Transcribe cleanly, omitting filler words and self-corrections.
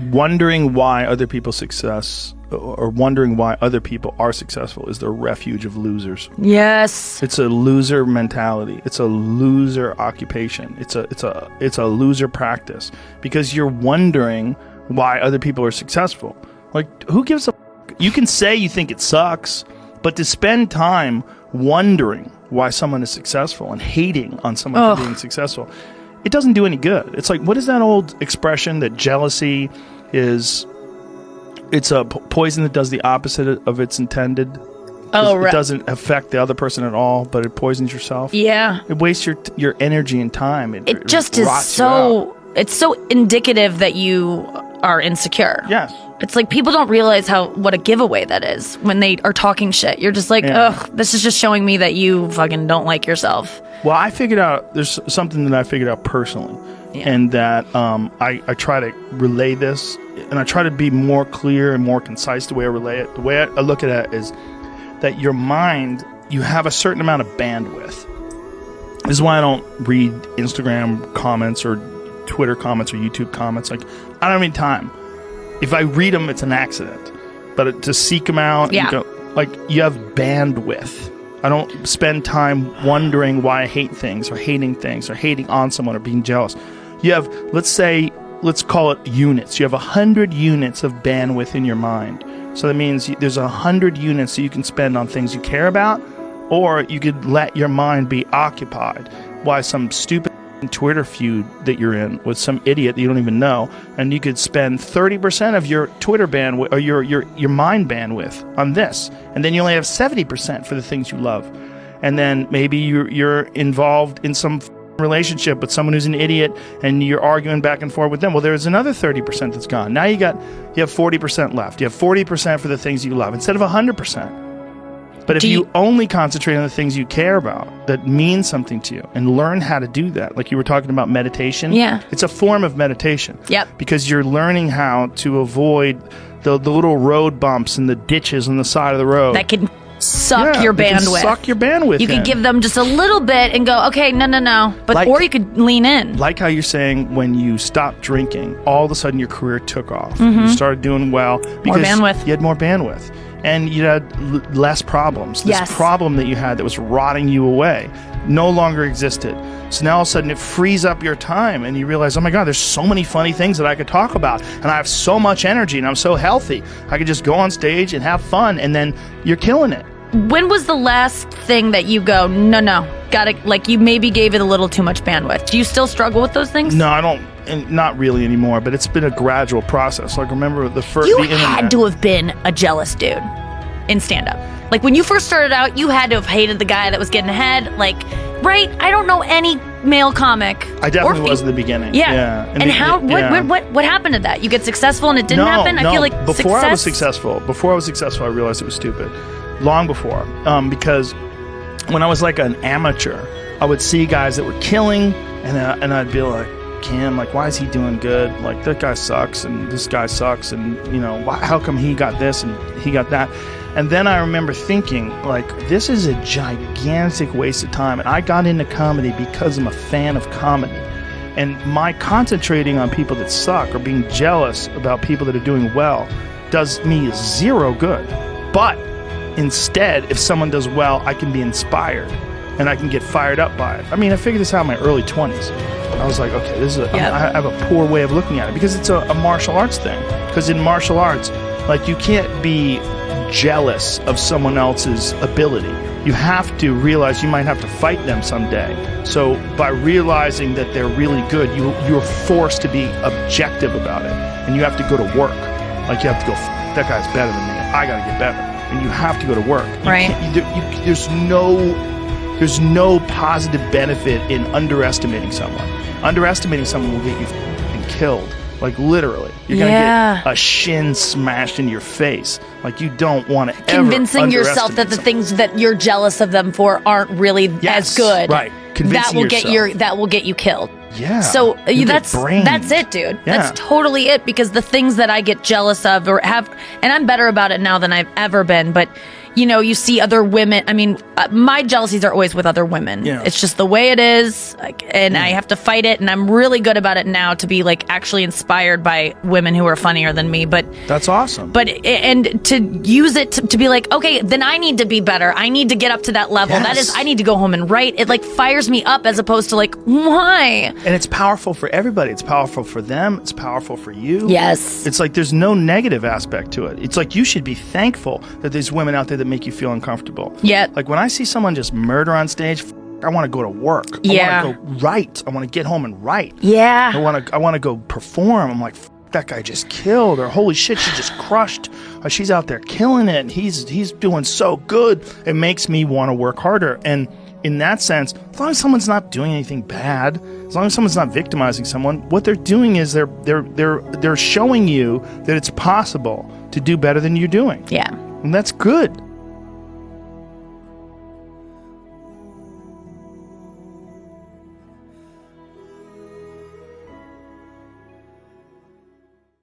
wondering why other people's success or wondering why other people are successful is the refuge of losers. Yes. It's a loser mentality. It's a loser occupation. It's a loser practice because you're wondering why other people are successful. Like, who gives a f-? You can say you think it sucks, but to spend time wondering why someone is successful and hating on someone for being successful, it doesn't do any good. It's like, what is that old expression that jealousy is... It's a poison that does the opposite of its intended. It doesn't affect the other person at all, but it poisons yourself. Yeah. It wastes your energy and time. It just is so... It's so indicative that you are insecure. Yes. It's like people don't realize what a giveaway that is when they are talking shit. You're just like, ugh, this is just showing me that you fucking don't like yourself. Well, I figured out... There's something that I figured out personally. Yeah. And that I try to relay this, and I try to be more clear and more concise the way I relay it. The way I look at it is that your mind, you have a certain amount of bandwidth. This is why I don't read Instagram comments or Twitter comments or YouTube comments. Like, I don't have any time. If I read them, it's an accident. But to seek them out, you have bandwidth. I don't spend time wondering why I hate things or hating on someone or being jealous. You have, let's call it units. You have 100 units of bandwidth in your mind. So that means there's 100 units that you can spend on things you care about, or you could let your mind be occupied by some stupid Twitter feud that you're in with some idiot that you don't even know, and you could spend 30% of your Twitter bandwidth or your mind bandwidth on this, and then you only have 70% for the things you love. And then maybe you're involved in some relationship with someone who's an idiot and you're arguing back and forth with them. Well, there's another 30% that's gone. Now you have 40% left. You have 40% for the things you love instead of 100%. But if you only concentrate on the things you care about that mean something to you and learn how to do that, like you were talking about meditation, it's a form of meditation. Yep. Because you're learning how to avoid the little road bumps and the ditches on the side of the road. That can suck your bandwidth. Suck your bandwidth. You could give them just a little bit and go, okay, no. But or you could lean in. Like how you're saying when you stopped drinking, all of a sudden your career took off. Mm-hmm. You started doing well because you had more bandwidth. And you had less problems. This problem that you had that was rotting you away no longer existed. So now all of a sudden it frees up your time and you realize, oh my God, there's so many funny things that I could talk about. And I have so much energy and I'm so healthy. I could just go on stage and have fun, and then you're killing it. When was the last thing that you go, no, like you maybe gave it a little too much bandwidth? Do you still struggle with those things? No, I don't. And not really anymore, but it's been a gradual process. Like, remember the first... You had to have been a jealous dude in stand-up. Like, when you first started out, you had to have hated the guy that was getting ahead. Like, right? I don't know any male comic. I definitely was in the beginning. Yeah. And what happened to that? You get successful and it didn't happen? I feel like before I was successful, I realized it was stupid. Long before. Because when I was like an amateur, I would see guys that were killing, and I'd be like, Cam, like, why is he doing good? Like, that guy sucks and this guy sucks, and you know, how come he got this and he got that? And then I remember thinking, like, this is a gigantic waste of time. And I got into comedy because I'm a fan of comedy. And my concentrating on people that suck or being jealous about people that are doing well does me zero good. But instead, if someone does well, I can be inspired and I can get fired up by it. I mean, I figured this out in my early 20s. I was like, okay, this is I have a poor way of looking at it because it's a martial arts thing. Because in martial arts, like, you can't be jealous of someone else's ability. You have to realize you might have to fight them someday. So by realizing that they're really good, you're forced to be objective about it. And you have to go to work. Like, you have to go, that guy's better than me. I got to get better. And you have to go to work. Right. There's no positive benefit in underestimating someone. Underestimating someone will get you killed. Like, literally. You're going to get a shin smashed in your face. Like, you don't want to ever convincing yourself that the things that you're jealous of them for aren't really as good. Right. Convincing that will get you killed. Yeah. So that's it, dude. Yeah. That's totally it, because the things that I get jealous of or have, and I'm better about it now than I've ever been, but you know, you see other women. I mean, my jealousies are always with other women. Yeah. It's just the way it is. And I have to fight it. And I'm really good about it now to be like actually inspired by women who are funnier than me. But that's awesome. But, and to use it to be like, okay, then I need to be better. I need to get up to that level. Yes. That is, I need to go home and write. It like fires me up as opposed to like, why? And it's powerful for everybody. It's powerful for them. It's powerful for you. Yes. It's like there's no negative aspect to it. It's like you should be thankful that there's women out there that make you feel uncomfortable. Yeah. Like when I see someone just murder on stage, I want to go to work. Yeah. I want to go write. I want to get home and write. Yeah. I want to go perform. I'm like, that guy just killed, or holy shit, she just crushed. Or she's out there killing it, and he's doing so good. It makes me want to work harder. And in that sense, as long as someone's not doing anything bad, as long as someone's not victimizing someone, what they're doing is they're showing you that it's possible to do better than you're doing. Yeah. And that's good.